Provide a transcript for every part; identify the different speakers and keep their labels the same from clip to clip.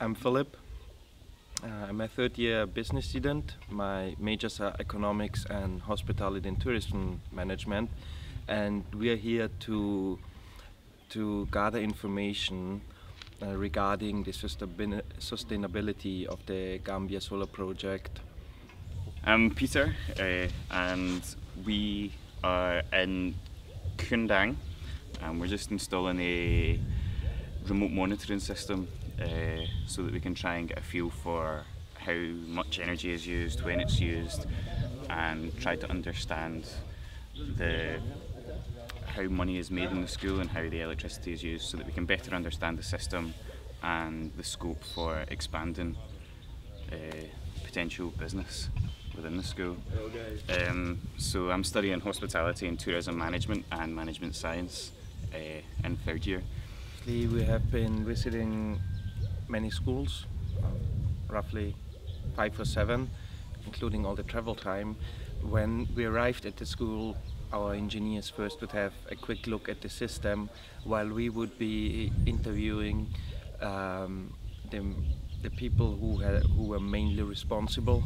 Speaker 1: I'm Philip. I'm a third-year business student. My majors are economics and hospitality and tourism management, and we are here to gather information regarding the sustainability of the Gambia solar project.
Speaker 2: I'm Peter, and we are in Kundang, and we're just installing a remote monitoring system so that we can try and get a feel for how much energy is used, when it's used, and try to understand how money is made in the school and how the electricity is used, so that we can better understand the system and the scope for expanding potential business within the school. So I'm studying hospitality and tourism management and management science in third year.
Speaker 1: We have been visiting many schools, roughly 5 or 7, including all the travel time. When we arrived at the school, our engineers first would have a quick look at the system, while we would be interviewing the people who were mainly responsible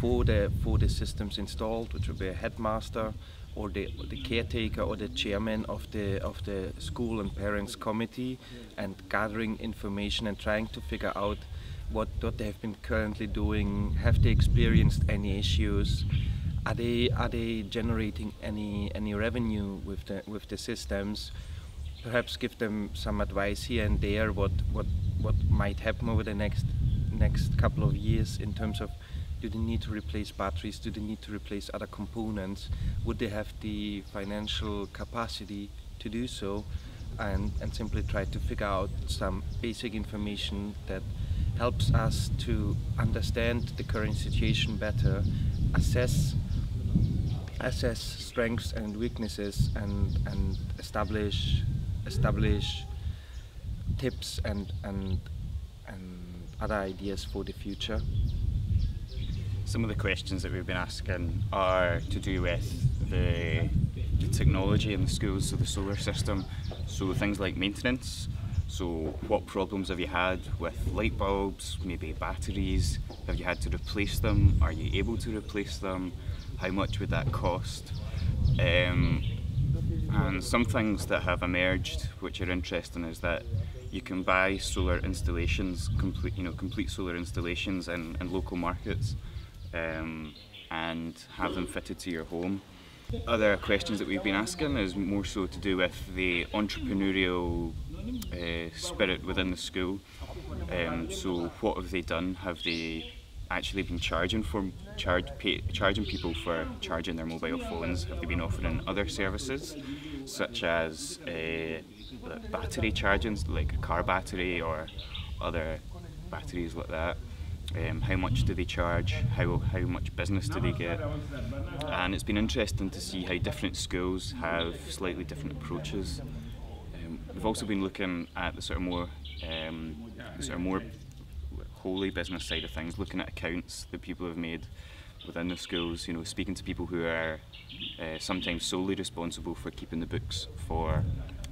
Speaker 1: for the systems installed, which would be a headmaster or the caretaker or the chairman of the school and parents committee, and gathering information and trying to figure out what they have been currently doing. Have they experienced any issues? Are they generating any revenue with the systems? Perhaps give them some advice here and there what might happen over the next couple of years in terms of, do they need to replace batteries? Do they need to replace other components? Would they have the financial capacity to do so? And simply try to figure out some basic information that helps us to understand the current situation better, assess strengths and weaknesses, and establish tips and other ideas for the future.
Speaker 2: Some of the questions that we've been asking are to do with the technology in the schools, so the solar system, so things like maintenance. So what problems have you had with light bulbs, maybe batteries? Have you had to replace them? Are you able to replace them? How much would that cost? And some things that have emerged which are interesting is that you can buy solar installations, complete solar installations in local markets, and have them fitted to your home. Other questions that we've been asking is more so to do with the entrepreneurial spirit within the school. So what have they done? Have they actually been charging people for charging their mobile phones? Have they been offering other services, such as battery charging, like a car battery or other batteries like that? How much do they charge? How much business do they get? And it's been interesting to see how different schools have slightly different approaches. We've also been looking at the sort of more wholly business side of things, looking at accounts that people have made within the schools. Speaking to people who are sometimes solely responsible for keeping the books for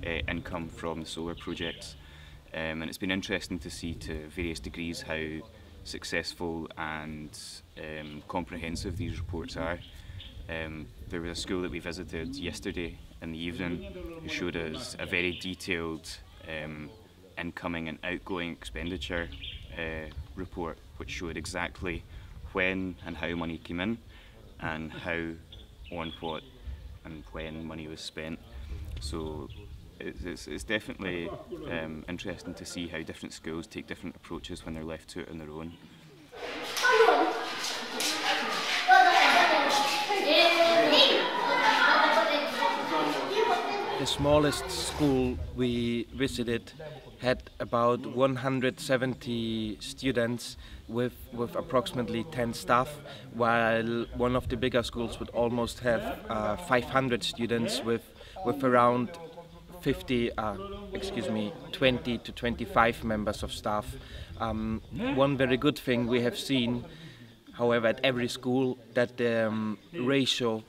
Speaker 2: income from the solar projects, and it's been interesting to see to various degrees how successful and comprehensive these reports are. There was a school that we visited yesterday in the evening who showed us a very detailed incoming and outgoing expenditure report, which showed exactly when and how money came in, and how, on what, and when money was spent. So it's definitely interesting to see how different schools take different approaches when they're left to it on their own.
Speaker 1: The smallest school we visited had about 170 students with approximately 10 staff, while one of the bigger schools would almost have 500 students with around 20 to 25 members of staff. One very good thing we have seen, However, at every school, that the ratio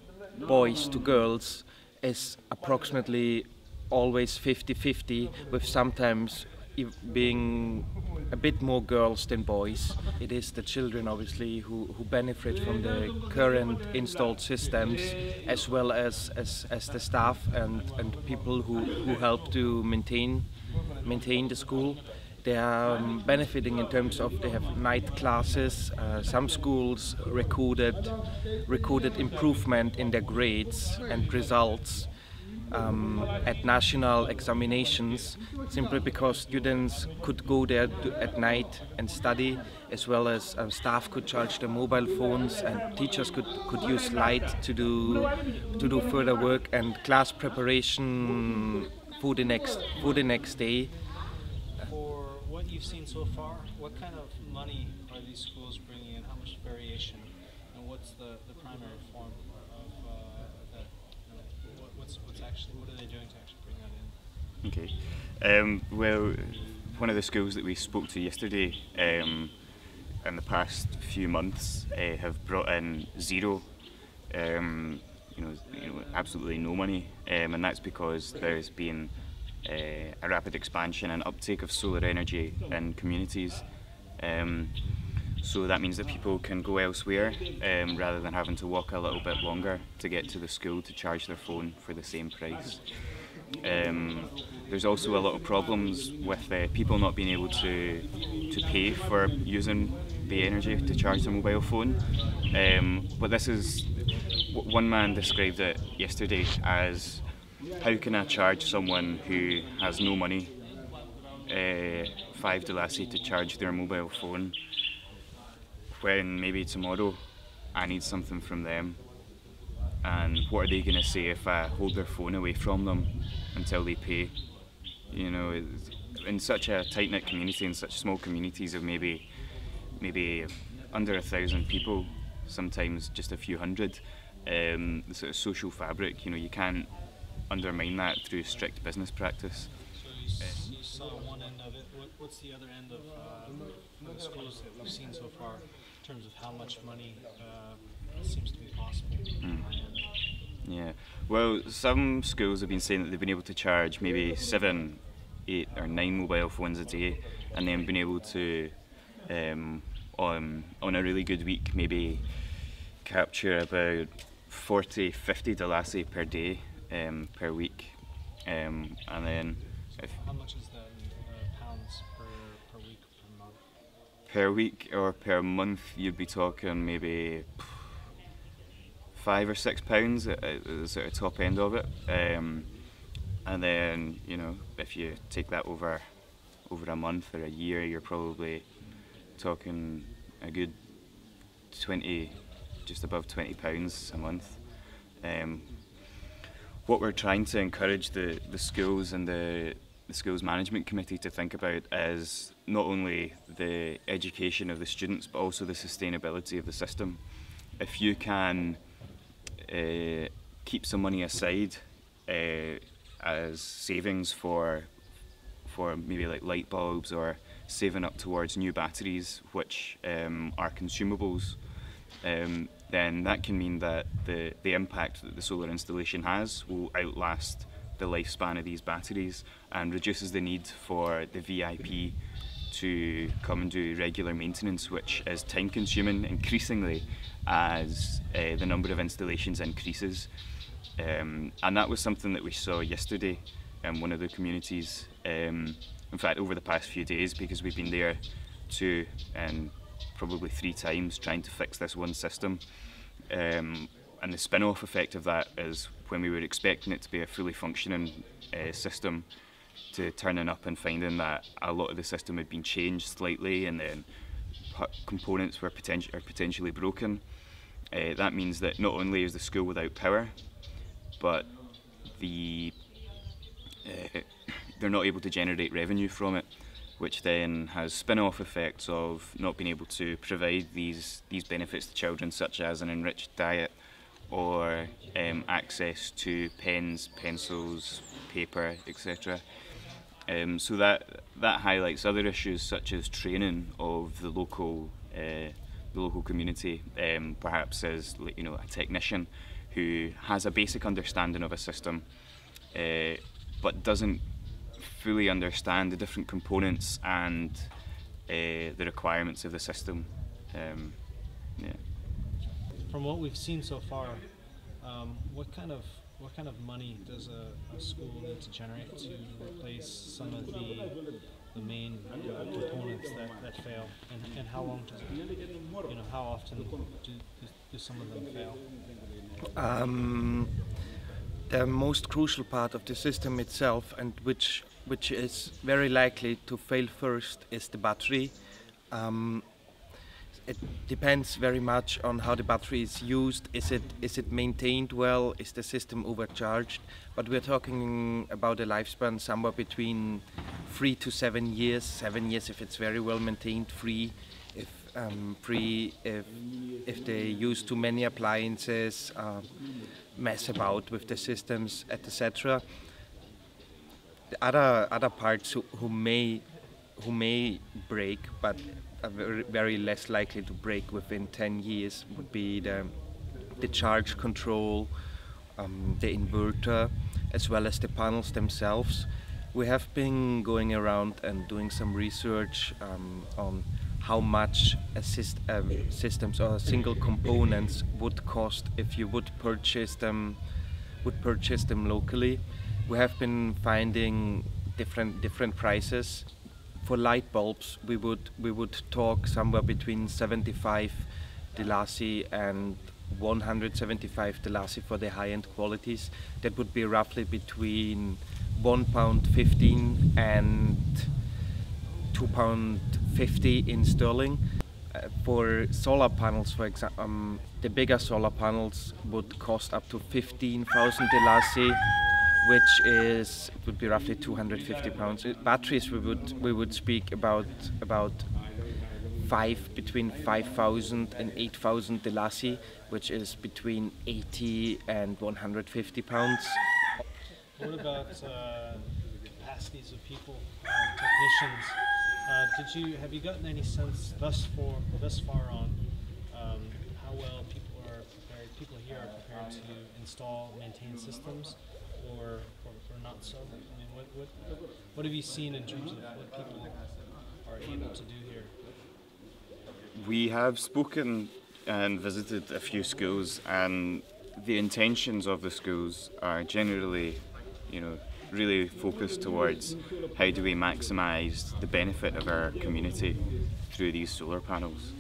Speaker 1: boys to girls is approximately always 50-50, with sometimes being a bit more girls than boys. It is the children, obviously, who benefit from the current installed systems, as well as the staff and people who help to maintain the school. They are benefiting in terms of they have night classes. Some schools recorded improvement in their grades and results at national examinations, simply because students could go there at night and study, as well as staff could charge their mobile phones, and teachers could use light to do further work and class preparation for the next day.
Speaker 3: For what you've seen so far, what kind of money are these schools bringing in? How much variation, and what's the primary form of that? What are they doing to actually bring that in?
Speaker 2: Okay. Well, one of the schools that we spoke to yesterday, in the past few months, have brought in zero, absolutely no money, and that's because there's been a rapid expansion and uptake of solar energy in communities. So that means that people can go elsewhere rather than having to walk a little bit longer to get to the school to charge their phone for the same price. There's also a lot of problems with people not being able to pay for using the energy to charge their mobile phone. But this is, one man described it yesterday as, how can I charge someone who has no money $5 to charge their mobile phone, when maybe tomorrow I need something from them, and what are they going to say if I hold their phone away from them until they pay? You know, in such a tight-knit community, in such small communities of maybe under 1,000 people, sometimes just a few hundred, the sort of social fabric, you can't undermine that through strict business practice.
Speaker 3: So you saw one end of it. What's the other end of the schools that we've seen so far, in terms of how much money seems to be possible?
Speaker 2: Yeah, well, some schools have been saying that they've been able to charge maybe 7, 8 or 9 mobile phones a day, and then been able to, on a really good week, maybe capture about 40, 50 dalasi per day, per week, and then
Speaker 3: how much is that in pounds per week, per month?
Speaker 2: Per week or per month, you'd be talking maybe £5 or £6 at the sort of top end of it, and then if you take that over a month or a year, you're probably talking a good 20, just above £20 a month. What we're trying to encourage the schools and the schools management committee to think about is not only the education of the students, but also the sustainability of the system. If you can keep some money aside as savings for maybe like light bulbs, or saving up towards new batteries, which are consumables, then that can mean that the impact that the solar installation has will outlast the lifespan of these batteries, and reduces the need for the VIP to come and do regular maintenance, which is time consuming increasingly as the number of installations increases. And that was something that we saw yesterday in one of the communities, in fact over the past few days, because we've been there 2 and probably 3 times trying to fix this one system. And the spin-off effect of that is, when we were expecting it to be a fully functioning system, to turning up and finding that a lot of the system had been changed slightly, and then components were potentially broken. That means that not only is the school without power, but they're not able to generate revenue from it, which then has spin-off effects of not being able to provide these benefits to children, such as an enriched diet, or access to pens, pencils, paper, etc. So that highlights other issues, such as training of the local the local community, perhaps as a technician who has a basic understanding of a system, but doesn't fully understand the different components and the requirements of the system. Yeah.
Speaker 3: From what we've seen so far, what kind of money does a school need to generate to replace some of the main components that fail, and how long does it, how often do some of them fail?
Speaker 1: The most crucial part of the system itself, and which is very likely to fail first, is the battery. It depends very much on how the battery is used. Is it maintained well? Is the system overcharged? But we're talking about a lifespan somewhere between 3 to 7 years. 7 years if it's very well maintained. 3 if they use too many appliances, mess about with the systems, etc. The other parts who may break, but are very less likely to break within 10 years, would be the charge control, the inverter, as well as the panels themselves. We have been going around and doing some research on how much systems or single components would cost if you would purchase them locally. We have been finding different prices. For light bulbs, we would talk somewhere between 75 Delasi and 175 Delasi for the high-end qualities. That would be roughly between £1.15 and £2.50 in sterling. For solar panels, for example, the bigger solar panels would cost up to 15,000 Delasi, which would be roughly £250. Batteries, we would speak about between 5,000 and 8,000 Delasi, which is between 80 and £150.
Speaker 3: What about capacities of people, technicians? Have you gotten any sense thus far on how well people here are prepared to install, maintain systems, or not so? I mean, what have you seen in terms of what people are able to do here?
Speaker 2: We have spoken and visited a few schools, and the intentions of the schools are generally, really focused towards how do we maximise the benefit of our community through these solar panels.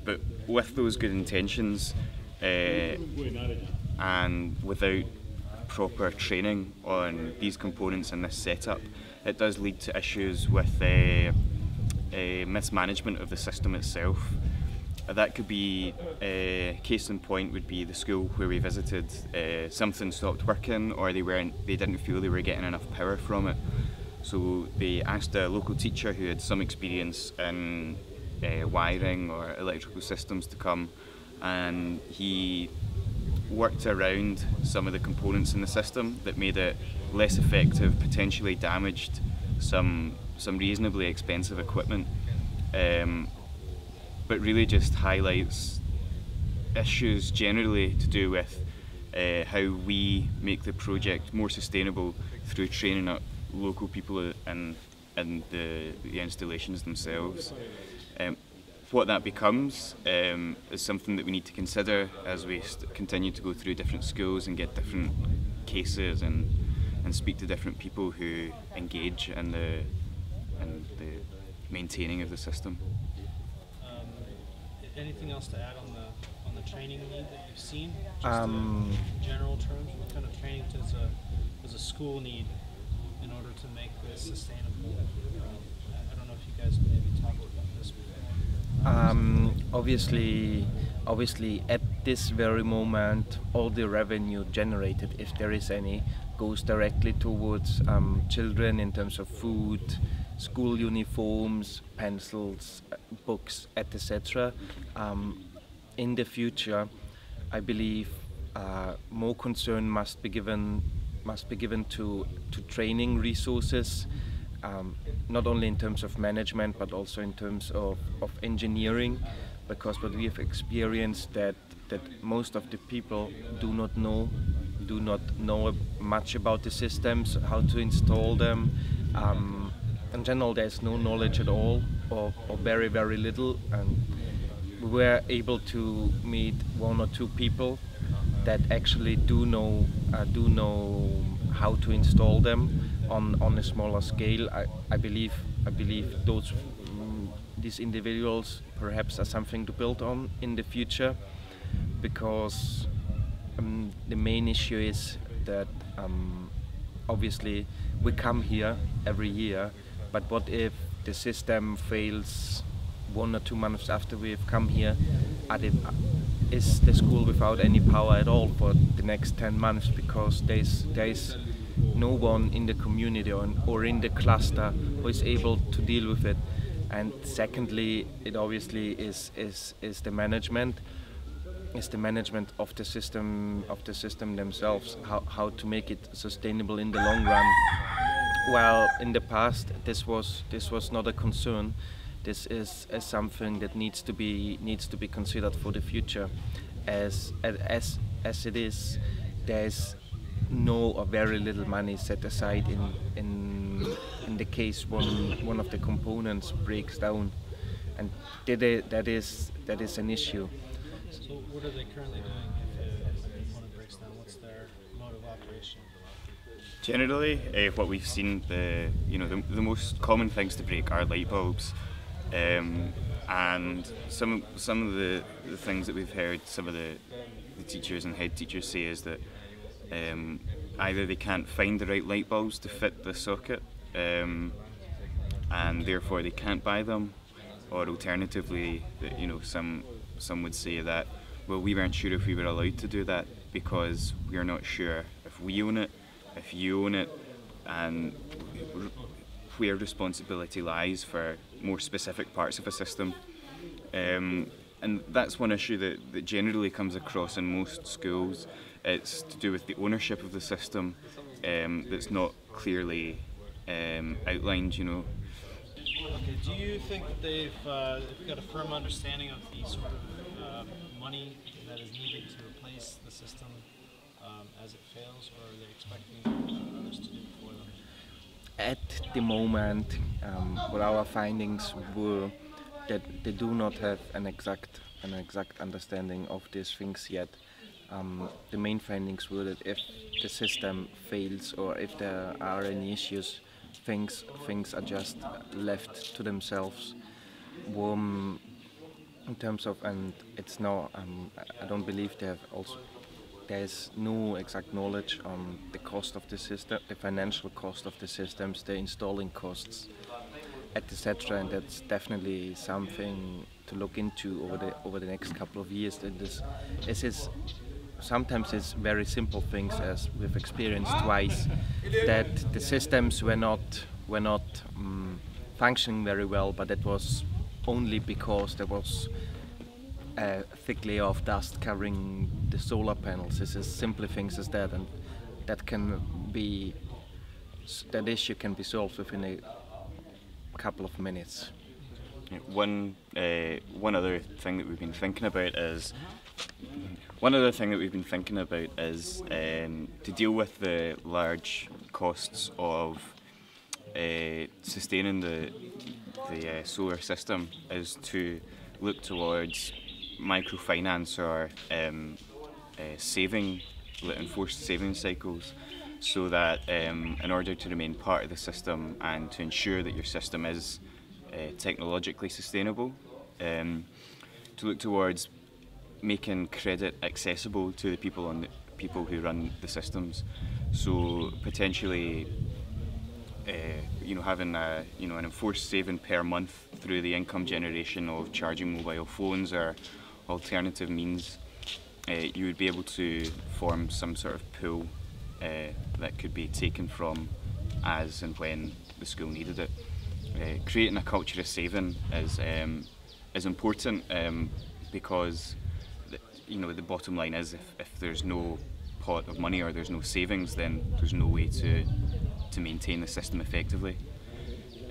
Speaker 2: But with those good intentions and without proper training on these components and this setup, it does lead to issues with mismanagement of the system itself. That could be, case in point would be the school where we visited. Something stopped working, or they didn't feel they were getting enough power from it. So they asked a local teacher who had some experience in wiring or electrical systems to come, and he worked around some of the components in the system that made it less effective, potentially damaged some reasonably expensive equipment. But really just highlights issues generally to do with how we make the project more sustainable through training up local people and the installations themselves. What that becomes is something that we need to consider as we continue to go through different schools and get different cases and speak to different people who engage in the maintaining of the system.
Speaker 3: Anything else to add on the training need that you've seen? Just in general terms, what kind of training does a school need in order to make this sustainable? I don't know if you guys maybe talked about this before.
Speaker 1: Obviously, at this very moment, all the revenue generated, if there is any, goes directly towards children in terms of food, school uniforms, pencils, books, etc. In the future, I believe more concern must be given to training resources, not only in terms of management but also in terms of engineering, because what we have experienced that most of the people do not know much about the systems, how to install them. In general, there's no knowledge at all, or very, very little, and we were able to meet one or two people that actually do know how to install them on a smaller scale. I believe these individuals perhaps are something to build on in the future, because the main issue is that obviously we come here every year, but what if the system fails 1 or 2 months after we've come here? Is the school without any power at all for the next 10 months, because there's no one in the community or in the cluster who is able to deal with it? And secondly, it obviously is the management. Is the management of the system themselves, how to make it sustainable in the long run. Well, in the past this was not a concern. This is something that needs to be considered for the future. As it is, there's no or very little money set aside in the case one of the components breaks down, and that is an issue.
Speaker 3: So what are they currently doing if a component breaks down? What's their mode of operation?
Speaker 2: Generally, what we've seen, the most common things to break are light bulbs, and some of the things that we've heard some of the teachers and head teachers say is that either they can't find the right light bulbs to fit the socket, and therefore they can't buy them, or alternatively, some would say that, well, we weren't sure if we were allowed to do that because we're not sure if we own it, if you own it, and where responsibility lies for more specific parts of a system. And that's one issue that generally comes across in most schools. It's to do with the ownership of the system that's not clearly outlined,
Speaker 3: Okay, do you think that they've got a firm understanding of the sort of money that is needed to replace the system as it fails, or are they expecting others to do it for them?
Speaker 1: At the moment, what our findings were that they do not have an exact understanding of these things yet. The main findings were that if the system fails or if there are any issues, things are just left to themselves. In terms of, and it's no, I don't believe there's no exact knowledge on the cost of the system, the financial cost of the systems, the installing costs, etc. And that's definitely something to look into over the next couple of years. That this sometimes it's very simple things, as we've experienced twice, that the systems were not functioning very well, but that was only because there was a thick layer of dust covering the solar panels. It's as simple things as that, and that issue can be solved within a couple of minutes.
Speaker 2: Yeah, one other thing that we've been thinking about is to deal with the large costs of sustaining the solar system, is to look towards microfinance or enforced saving cycles, so that in order to remain part of the system and to ensure that your system is technologically sustainable, to look towards making credit accessible to the people who run the systems. So potentially, having an enforced saving per month through the income generation of charging mobile phones or alternative means, you would be able to form some sort of pool that could be taken from as and when the school needed it. Creating a culture of saving is important, because the bottom line is, if there's no pot of money or there's no savings, then there's no way to maintain the system effectively.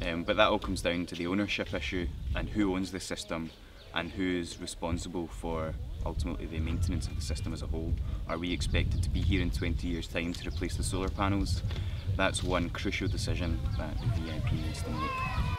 Speaker 2: But that all comes down to the ownership issue and who owns the system and who's responsible for ultimately the maintenance of the system as a whole. Are we expected to be here in 20 years' time to replace the solar panels? That's one crucial decision that the VIP needs to make.